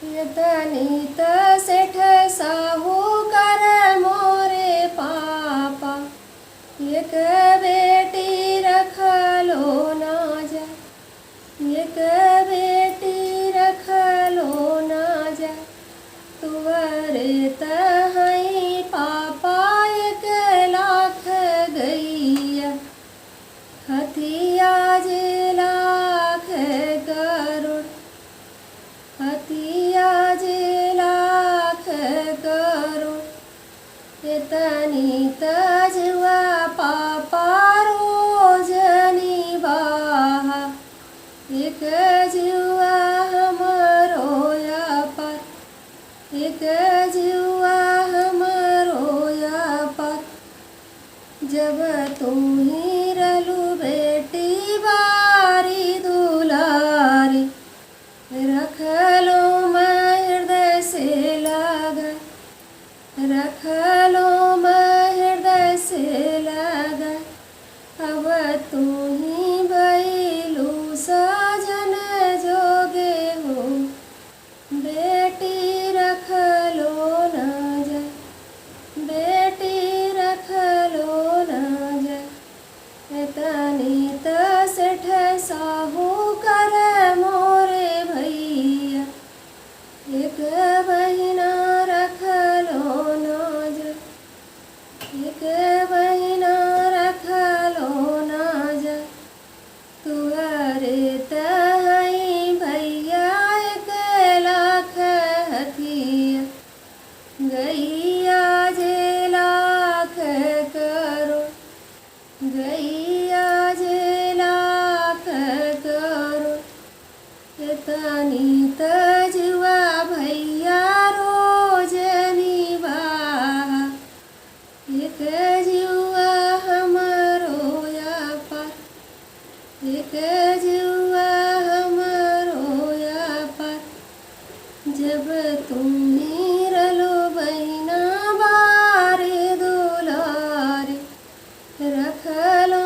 यतनी त सेठ साहूकार मोरे पापा, एक बेटी रख लो ना जा, एक बेटी रख लो ना जा, तुवरे तहई पापा 1 लाख गैया, हथिया जे लाख करोड़, हथिया जे लाख करोड़, इतनी तजवा पापा रोजनी बाहा, एक जुआ हमरो या पर, एक जुआ हमरो या पर, जब तुम ही रलू बेटी बारी दुलारी, रख लो मैं हृदय से लगा, रख लो मैं हृदय से लगा, अब तू ही भइलू सजन जोगे हो, बेटी रख लो ना जा, बेटी रख लो ना जा, इतनी त सेठ साहूकार मोरे भैया, एक बहिना रख लो ना जा, एक बहिना रख लो ना जा, तुहरे तहई भैया 1 लाख हथिया, गैया जे लाख करोड़, गैया जे लाख करोड़, इतनी तजुआ भैया रोजनी बाहा, एक जुआ हमरो या पर, एक जुआ हमरो या पर, जब तुम ही रलो बहिना बारे दुलारे, रख लो